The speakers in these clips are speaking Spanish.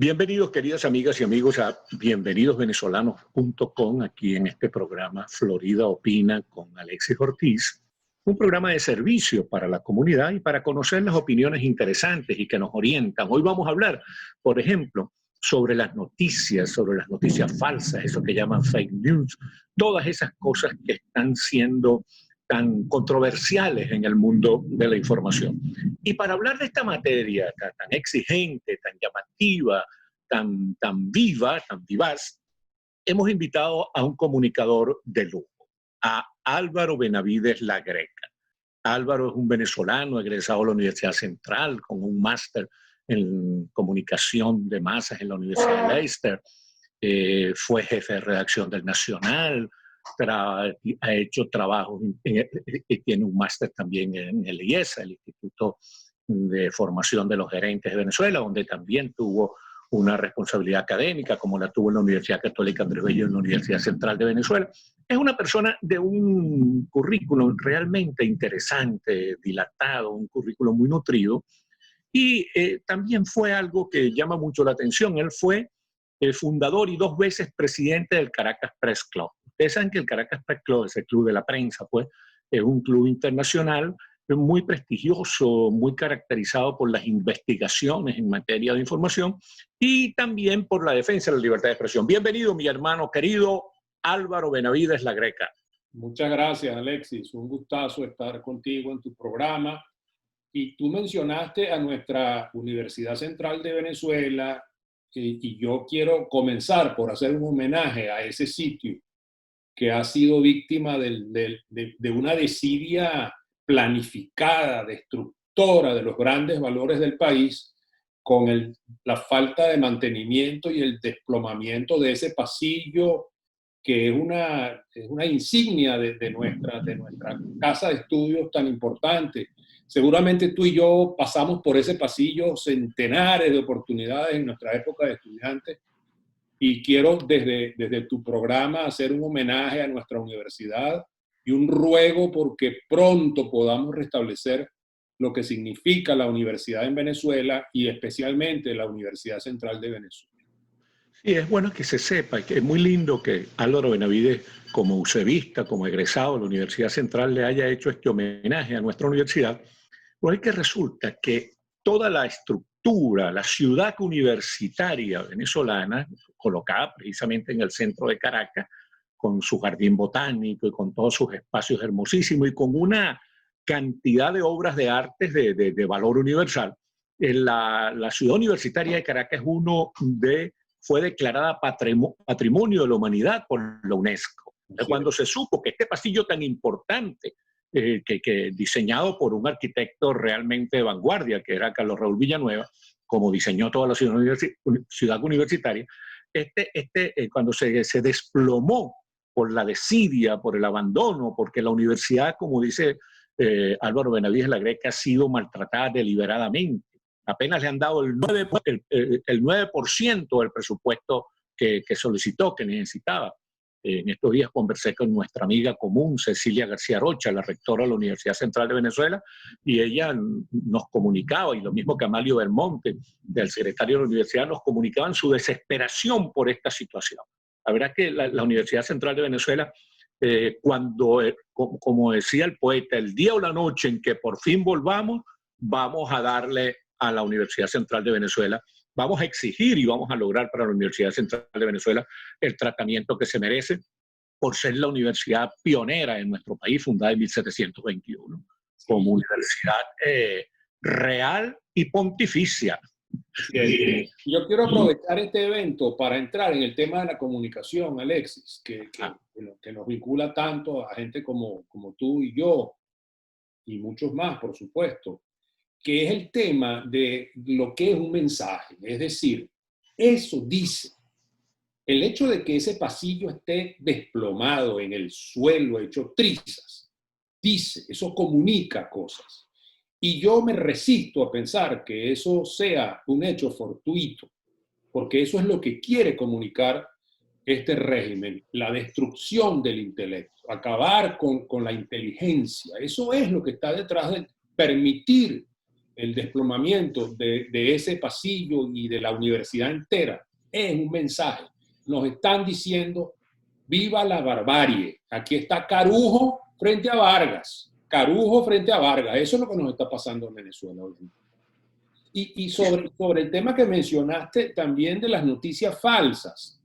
Bienvenidos, queridas amigas y amigos, a bienvenidosvenezolanos.com, aquí en este programa Florida Opina con Alexis Ortiz, un programa de servicio para la comunidad y para conocer las opiniones interesantes y que nos orientan. Hoy vamos a hablar, por ejemplo, sobre las noticias falsas, eso que llaman fake news, todas esas cosas que están siendo tan controversiales en el mundo de la información. Y para hablar de esta materia tan exigente, tan llamativa, tan viva, tan vivaz, hemos invitado a un comunicador de lujo, a Álvaro Benavides La Greca. Álvaro es un venezolano egresado de la Universidad Central con un máster en comunicación de masas en la Universidad de Leicester. Fue jefe de redacción del Nacional, ha hecho trabajos y tiene un máster también en el IESA, el Instituto de Formación de los Gerentes de Venezuela, donde también tuvo una responsabilidad académica, como la tuvo en la Universidad Católica Andrés Bello en la Universidad Central de Venezuela. Es una persona de un currículum realmente interesante, dilatado, un currículum muy nutrido, y también fue algo que llama mucho la atención. Él fue el fundador y 2 veces presidente del Caracas Press Club. Ustedes saben que el Caracas Press Club es el club de la prensa, pues, es un club internacional muy prestigioso, muy caracterizado por las investigaciones en materia de información y también por la defensa de la libertad de expresión. Bienvenido, mi hermano querido Álvaro Benavides La Greca. Muchas gracias, Alexis. Un gustazo estar contigo en tu programa. Y tú mencionaste a nuestra Universidad Central de Venezuela, y yo quiero comenzar por hacer un homenaje a ese sitio que ha sido víctima de una desidia planificada, destructora de los grandes valores del país, con la falta de mantenimiento y el desplomamiento de ese pasillo que es una insignia de nuestra casa de estudios tan importante. Seguramente tú y yo pasamos por ese pasillo centenares de oportunidades en nuestra época de estudiantes, y quiero desde tu programa hacer un homenaje a nuestra universidad y un ruego porque pronto podamos restablecer lo que significa la universidad en Venezuela y especialmente la Universidad Central de Venezuela. Sí, es bueno que se sepa, y que es muy lindo que Álvaro Benavides, como usevista, como egresado de la Universidad Central, le haya hecho este homenaje a nuestra universidad, porque es que resulta que toda la estructura, la ciudad universitaria venezolana, colocada precisamente en el centro de Caracas, con su jardín botánico y con todos sus espacios hermosísimos y con una cantidad de obras de arte de valor universal, la ciudad universitaria de Caracas fue declarada Patrimonio de la Humanidad por la UNESCO. Sí. Cuando se supo que este pasillo tan importante, que diseñado por un arquitecto realmente de vanguardia, que era Carlos Raúl Villanueva, como diseñó toda la ciudad universitaria, cuando se desplomó por la desidia, por el abandono, porque la universidad, como dice Álvaro Benavides La Greca, ha sido maltratada deliberadamente. Apenas le han dado el 9% del presupuesto que solicitó, que necesitaba. En estos días conversé con nuestra amiga común, Cecilia García Rocha, la rectora de la Universidad Central de Venezuela, y ella nos comunicaba, y lo mismo que Amalio Belmonte, del secretario de la universidad, nos comunicaban su desesperación por esta situación. La verdad es que la Universidad Central de Venezuela, como decía el poeta, el día o la noche en que por fin volvamos, vamos a darle a la Universidad Central de Venezuela, vamos a exigir y vamos a lograr para la Universidad Central de Venezuela el tratamiento que se merece por ser la universidad pionera en nuestro país, fundada en 1721, como universidad real y pontificia. Yo quiero aprovechar este evento para entrar en el tema de la comunicación, Alexis, que nos vincula tanto a gente como tú y yo, y muchos más, por supuesto, que es el tema de lo que es un mensaje. Es decir, eso dice, el hecho de que ese pasillo esté desplomado en el suelo, hecho trizas, dice, eso comunica cosas. Y yo me resisto a pensar que eso sea un hecho fortuito, porque eso es lo que quiere comunicar este régimen, la destrucción del intelecto, acabar con la inteligencia. Eso es lo que está detrás de permitir el desplomamiento de ese pasillo y de la universidad entera, es un mensaje. Nos están diciendo, viva la barbarie. Aquí está Carujo frente a Vargas. Carujo frente a Vargas. Eso es lo que nos está pasando en Venezuela hoy. Y sobre el tema que mencionaste también de las noticias falsas.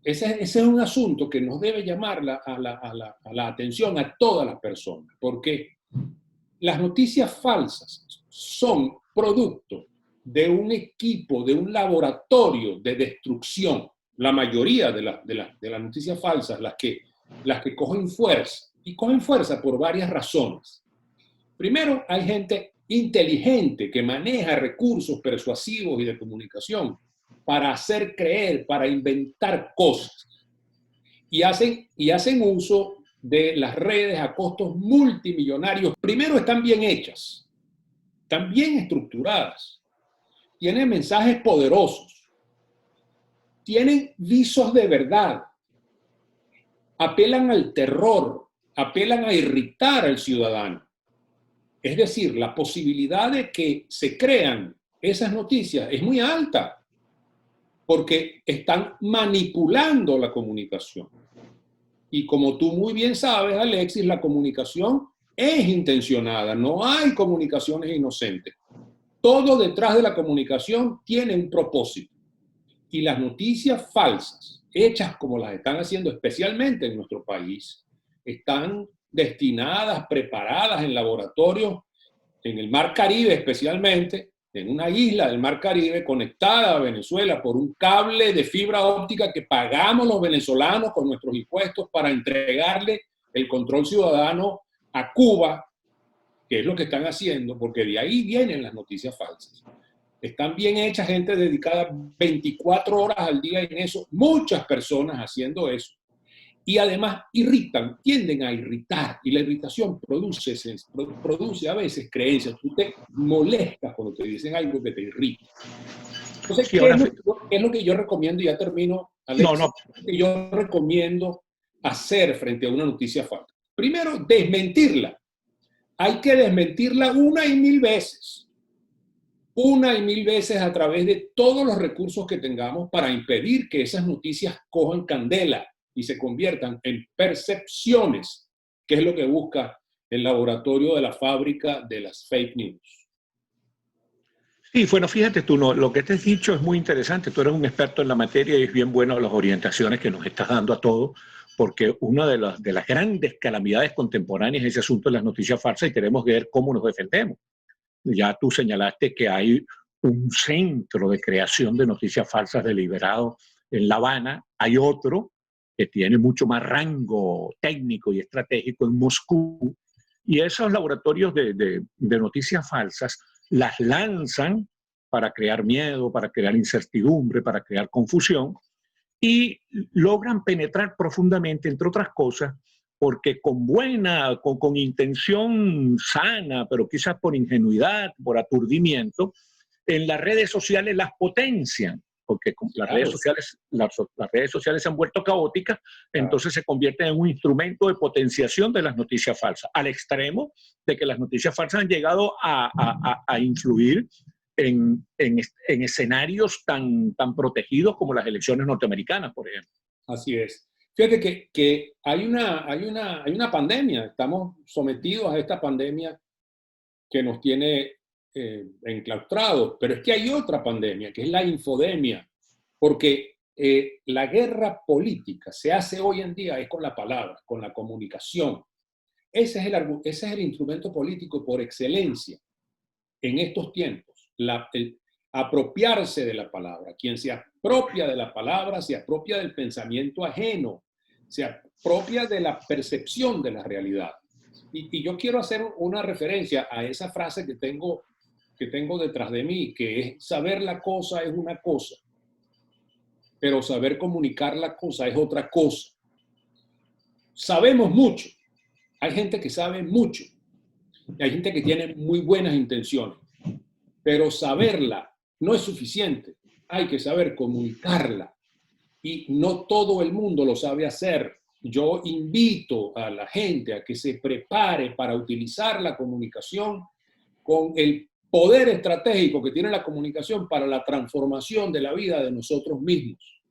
Ese es un asunto que nos debe llamar a la atención a todas las personas, porque las noticias falsas son producto de un equipo, de un laboratorio de destrucción. La mayoría de las noticias falsas, las que cogen fuerza, y cogen fuerza por varias razones. Primero, hay gente inteligente que maneja recursos persuasivos y de comunicación para hacer creer, para inventar cosas. Y hacen uso de las redes a costos multimillonarios. Primero, están bien hechas, están bien estructuradas, tienen mensajes poderosos, tienen visos de verdad, apelan al terror, apelan a irritar al ciudadano. Es decir, la posibilidad de que se crean esas noticias es muy alta, porque están manipulando la comunicación. Y como tú muy bien sabes, Alexis, la comunicación es intencionada, no hay comunicaciones inocentes. Todo detrás de la comunicación tiene un propósito. Y las noticias falsas, hechas como las están haciendo especialmente en nuestro país, están destinadas, preparadas en laboratorios, en el Mar Caribe especialmente, en una isla del Mar Caribe conectada a Venezuela por un cable de fibra óptica que pagamos los venezolanos con nuestros impuestos para entregarle el control ciudadano a Cuba, que es lo que están haciendo, porque de ahí vienen las noticias falsas. Están bien hechas, gente dedicada 24 horas al día en eso, muchas personas haciendo eso. Y además irritan, tienden a irritar, y la irritación produce a veces creencias. Tú te molestas cuando te dicen algo que te irrita. Entonces, Sí, ¿qué es lo que yo recomiendo? Y ya termino, Alex. No. Que yo recomiendo hacer frente a una noticia falsa. Primero, desmentirla. Hay que desmentirla una y mil veces. Una y mil veces a través de todos los recursos que tengamos para impedir que esas noticias cojan candela y se conviertan en percepciones, que es lo que busca el laboratorio de la fábrica de las fake news. Sí, bueno, fíjate tú, lo que te has dicho es muy interesante. Tú eres un experto en la materia y es bien bueno las orientaciones que nos estás dando a todos, porque una de las grandes calamidades contemporáneas es ese asunto de las noticias falsas y queremos ver cómo nos defendemos. Ya tú señalaste que hay un centro de creación de noticias falsas deliberado en La Habana. Hay otro que tiene mucho más rango técnico y estratégico en Moscú. Y esos laboratorios de noticias falsas las lanzan para crear miedo, para crear incertidumbre, para crear confusión y logran penetrar profundamente, entre otras cosas, porque con intención sana, pero quizás por ingenuidad, por aturdimiento, en las redes sociales las potencian, porque las redes sociales se han vuelto caóticas, entonces se convierten en un instrumento de potenciación de las noticias falsas, al extremo de que las noticias falsas han llegado a influir en escenarios tan protegidos como las elecciones norteamericanas, por ejemplo. Así es. Fíjate que hay una pandemia, estamos sometidos a esta pandemia que nos tiene enclaustrados, pero es que hay otra pandemia, que es la infodemia, porque la guerra política se hace hoy en día es con la palabra, con la comunicación. Ese es el instrumento político por excelencia en estos tiempos, el apropiarse de la palabra. Quien se apropia de la palabra se apropia del pensamiento ajeno, se apropia de la percepción de la realidad. Y yo quiero hacer una referencia a esa frase que tengo detrás de mí, que es: saber la cosa es una cosa, pero saber comunicar la cosa es otra cosa. Sabemos mucho, hay gente que sabe mucho, y hay gente que tiene muy buenas intenciones, pero saberla no es suficiente, hay que saber comunicarla, y no todo el mundo lo sabe hacer. Yo invito a la gente a que se prepare para utilizar la comunicación con el poder estratégico que tiene la comunicación para la transformación de la vida de nosotros mismos.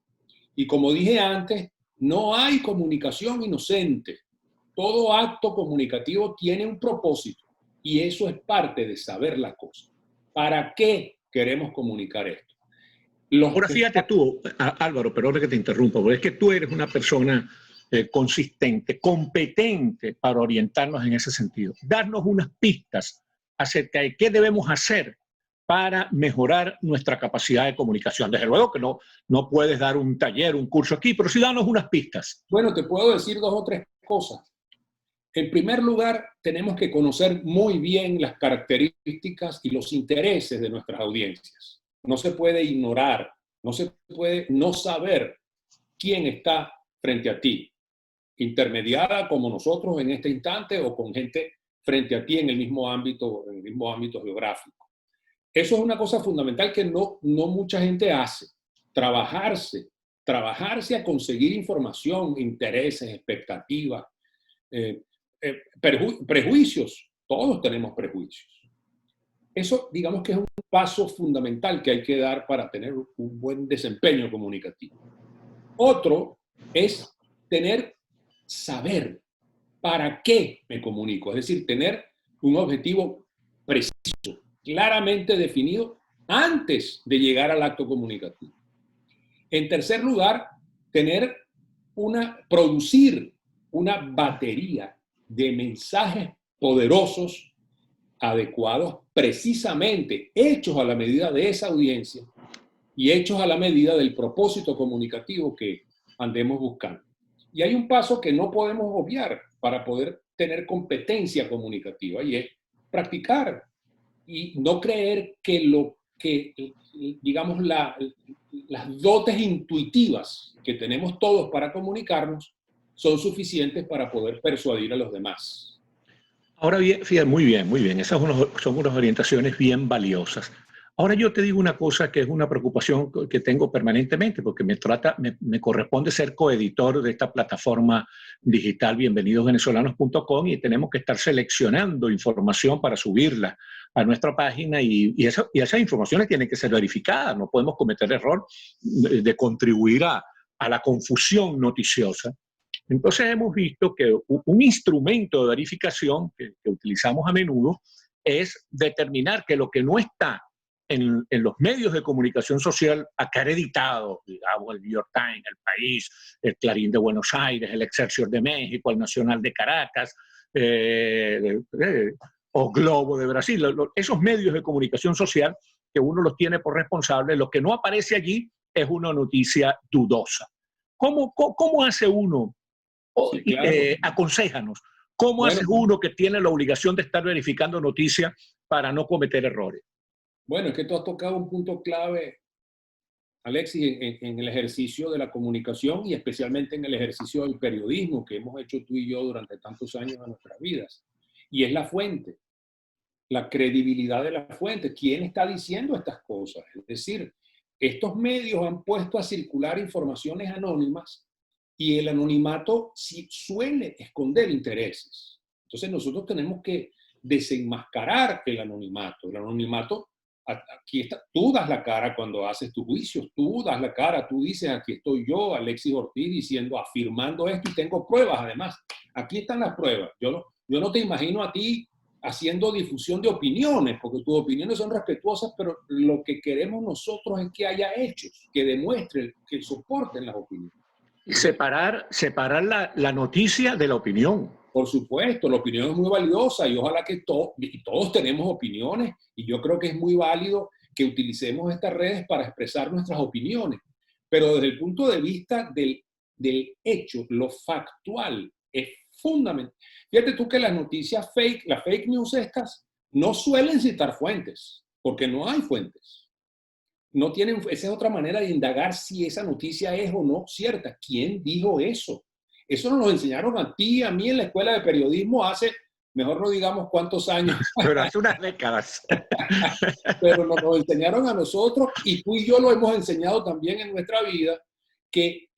Y como dije antes, no hay comunicación inocente. Todo acto comunicativo tiene un propósito y eso es parte de saber la cosa. ¿Para qué queremos comunicar esto? Ahora fíjate tú, Álvaro, perdón que te interrumpa, porque es que tú eres una persona consistente, competente para orientarnos en ese sentido. Darnos unas pistas acerca de qué debemos hacer para mejorar nuestra capacidad de comunicación. Desde luego que no puedes dar un taller, un curso aquí, pero sí darnos unas pistas. Bueno, te puedo decir 2 o 3 cosas. En primer lugar, tenemos que conocer muy bien las características y los intereses de nuestras audiencias. No se puede ignorar, no se puede no saber quién está frente a ti, intermediada como nosotros en este instante o con gente frente a ti en el mismo ámbito geográfico. Eso es una cosa fundamental que no mucha gente hace. Trabajarse a conseguir información, intereses, expectativas, prejuicios. Todos tenemos prejuicios. Eso, digamos que es un paso fundamental que hay que dar para tener un buen desempeño comunicativo. Otro es saber para qué me comunico, es decir, tener un objetivo preciso, claramente definido antes de llegar al acto comunicativo. En tercer lugar, producir una batería de mensajes poderosos, adecuados, precisamente hechos a la medida de esa audiencia y hechos a la medida del propósito comunicativo que andemos buscando. Y hay un paso que no podemos obviar para poder tener competencia comunicativa y es practicar y no creer que digamos, las dotes intuitivas que tenemos todos para comunicarnos son suficientes para poder persuadir a los demás. Ahora bien, fíjate, muy bien, muy bien. Esas son unas orientaciones bien valiosas. Ahora yo te digo una cosa que es una preocupación que tengo permanentemente, porque me corresponde ser coeditor de esta plataforma digital bienvenidosvenezolanos.com y tenemos que estar seleccionando información para subirla a nuestra página y esas informaciones tienen que ser verificadas. No podemos cometer el error de contribuir a la confusión noticiosa. Entonces hemos visto que un instrumento de verificación que utilizamos a menudo es determinar que lo que no está en los medios de comunicación social acreditados, digamos, el New York Times, el País, el Clarín de Buenos Aires, el Excelsior de México, el Nacional de Caracas, o Globo de Brasil, esos medios de comunicación social que uno los tiene por responsables, lo que no aparece allí es una noticia dudosa. ¿Cómo hace uno? Sí, claro. Aconséjanos, ¿cómo hace uno que tiene la obligación de estar verificando noticias para no cometer errores? Bueno, es que tú has tocado un punto clave, Alexis, en el ejercicio de la comunicación y especialmente en el ejercicio del periodismo que hemos hecho tú y yo durante tantos años de nuestras vidas. Y es la fuente, la credibilidad de la fuente. ¿Quién está diciendo estas cosas? Es decir, estos medios han puesto a circular informaciones anónimas y el anonimato sí suele esconder intereses. Entonces nosotros tenemos que desenmascarar el anonimato. El anonimato, aquí está, tú das la cara cuando haces tus juicios, tú das la cara, tú dices, aquí estoy yo, Alexis Ortiz, diciendo, afirmando esto y tengo pruebas además. Aquí están las pruebas. Yo no te imagino a ti haciendo difusión de opiniones, porque tus opiniones son respetuosas, pero lo que queremos nosotros es que haya hechos que demuestren, que soporten las opiniones. Separar la noticia de la opinión. Por supuesto, la opinión es muy valiosa y ojalá que todos tenemos opiniones y yo creo que es muy válido que utilicemos estas redes para expresar nuestras opiniones. Pero desde el punto de vista del hecho, lo factual, es fundamental. Fíjate tú que las noticias fake, las fake news estas, no suelen citar fuentes, porque no hay fuentes. No tienen, esa es otra manera de indagar si esa noticia es o no cierta. ¿Quién dijo eso? Eso nos lo enseñaron a ti y a mí en la escuela de periodismo hace, mejor no digamos cuántos años. Pero hace unas décadas. Pero nos lo enseñaron a nosotros y tú y yo lo hemos enseñado también en nuestra vida, que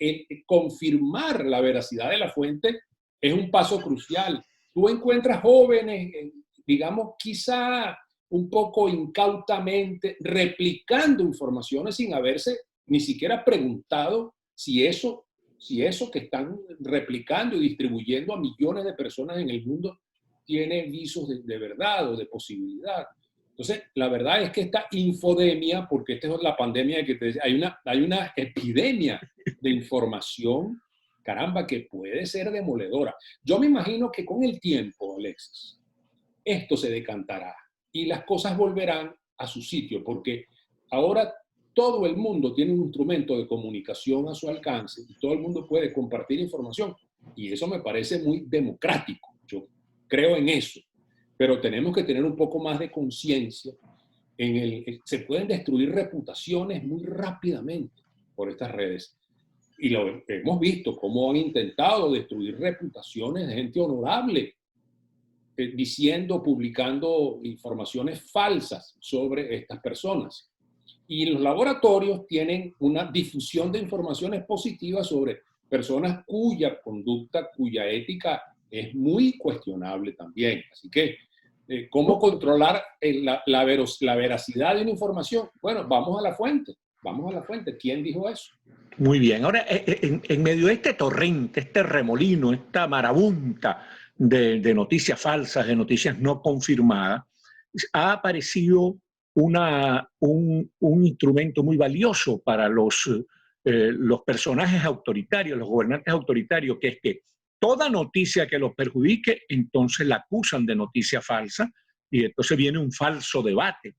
confirmar la veracidad de la fuente es un paso crucial. Tú encuentras jóvenes, digamos, quizá un poco incautamente replicando informaciones sin haberse ni siquiera preguntado si eso que están replicando y distribuyendo a millones de personas en el mundo tiene visos de verdad o de posibilidad. Entonces, la verdad es que esta infodemia, porque esta es la pandemia que te decía, hay una epidemia de información, caramba, que puede ser demoledora. Yo me imagino que con el tiempo, Alexis, esto se decantará y las cosas volverán a su sitio, porque ahora todo el mundo tiene un instrumento de comunicación a su alcance y todo el mundo puede compartir información. Y eso me parece muy democrático. Yo creo en eso. Pero tenemos que tener un poco más de conciencia. Se pueden destruir reputaciones muy rápidamente por estas redes. Y lo hemos visto, cómo han intentado destruir reputaciones de gente honorable, diciendo, publicando informaciones falsas sobre estas personas. Y los laboratorios tienen una difusión de informaciones positivas sobre personas cuya conducta, cuya ética es muy cuestionable también. Así que, ¿cómo controlar la veracidad de una información? Bueno, vamos a la fuente. Vamos a la fuente. ¿Quién dijo eso? Muy bien. Ahora, en medio de este torrente, este remolino, esta marabunta de noticias falsas, de noticias no confirmadas, ha aparecido un instrumento muy valioso para los personajes autoritarios, los gobernantes autoritarios, que es que toda noticia que los perjudique, entonces la acusan de noticia falsa y entonces viene un falso debate.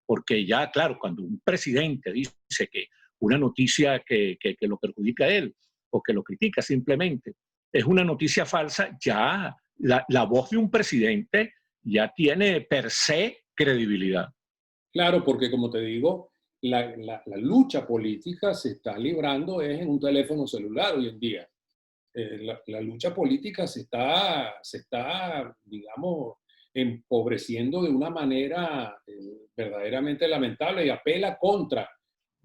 Porque ya, claro, cuando un presidente dice que una noticia que lo perjudica a él o que lo critica simplemente es una noticia falsa, ya la voz de un presidente ya tiene per se credibilidad. Claro, porque como te digo, la lucha política se está librando es en un teléfono celular hoy en día. La lucha política se está, digamos, empobreciendo de una manera verdaderamente lamentable y apela contra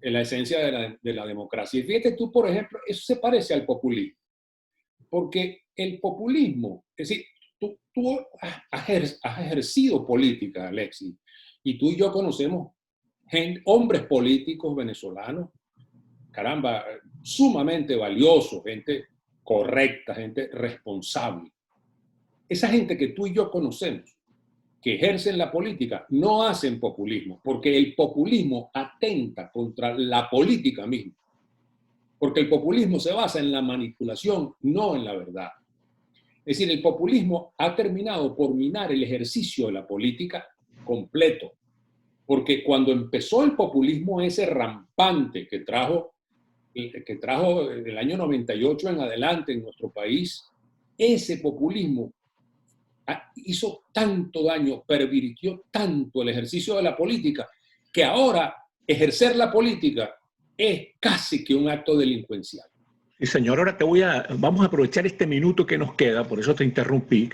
la esencia de la democracia. Y fíjate tú, por ejemplo, eso se parece al populismo, porque el populismo, es decir, tú has ejercido política, Alexis, y tú y yo conocemos hombres políticos venezolanos, caramba, sumamente valiosos, gente correcta, gente responsable. Esa gente que tú y yo conocemos, que ejercen la política, no hacen populismo, porque el populismo atenta contra la política misma. Porque el populismo se basa en la manipulación, no en la verdad. Es decir, el populismo ha terminado por minar el ejercicio de la política completo. Porque cuando empezó el populismo ese rampante que trajo el año 98 en adelante en nuestro país, ese populismo hizo tanto daño, pervirtió tanto el ejercicio de la política, que ahora ejercer la política es casi que un acto delincuencial. Sí, señor, ahora vamos a aprovechar este minuto que nos queda, por eso te interrumpí,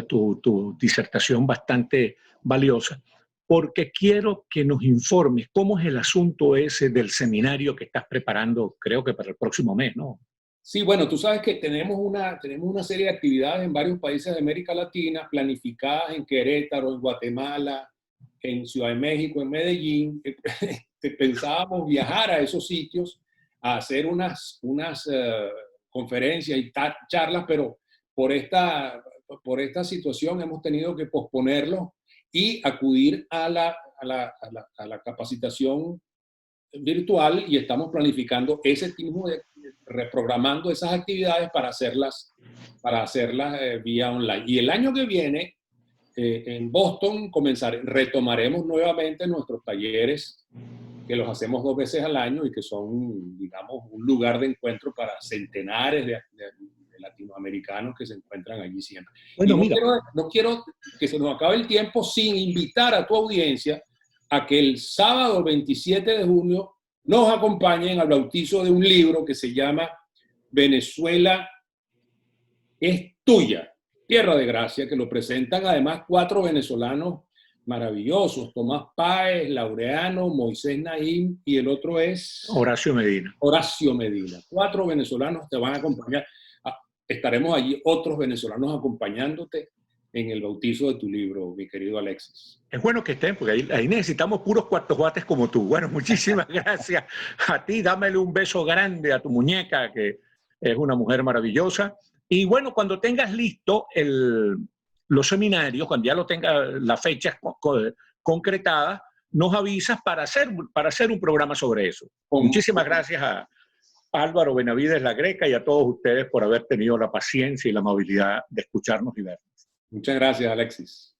tu disertación bastante valiosa, porque quiero que nos informes cómo es el asunto ese del seminario que estás preparando, creo que para el próximo mes, ¿no? Sí, bueno, tú sabes que tenemos una serie de actividades en varios países de América Latina, planificadas en Querétaro, en Guatemala, en Ciudad de México, en Medellín. Pensábamos viajar a esos sitios a hacer unas conferencias y charlas, pero por esta situación hemos tenido que posponerlo y acudir a la capacitación virtual, y estamos planificando ese tipo reprogramando esas actividades para hacerlas vía online. Y el año que viene, en Boston, retomaremos nuevamente nuestros talleres, que los hacemos 2 veces al año y que son, digamos, un lugar de encuentro para centenares de latinoamericanos que se encuentran allí siempre. Bueno, y no quiero que se nos acabe el tiempo sin invitar a tu audiencia a que el sábado 27 de junio nos acompañen al bautizo de un libro que se llama Venezuela es tuya, Tierra de Gracia, que lo presentan además 4 venezolanos maravillosos: Tomás Páez, Laureano, Moisés Naím, y el otro es Horacio Medina. 4 venezolanos te van a acompañar. Estaremos allí otros venezolanos acompañándote. en el bautizo de tu libro, mi querido Alexis. Es bueno que estén, porque ahí necesitamos puros cuartos como tú. Bueno, muchísimas gracias a ti. Dámele un beso grande a tu muñeca, que es una mujer maravillosa. Y bueno, cuando tengas listo los seminarios, cuando ya lo tengas las fechas concretadas, nos avisas para hacer un programa sobre eso. Muchísimas gracias a Álvaro Benavides La Greca y a todos ustedes por haber tenido la paciencia y la amabilidad de escucharnos y vernos. Muchas gracias, Alexis.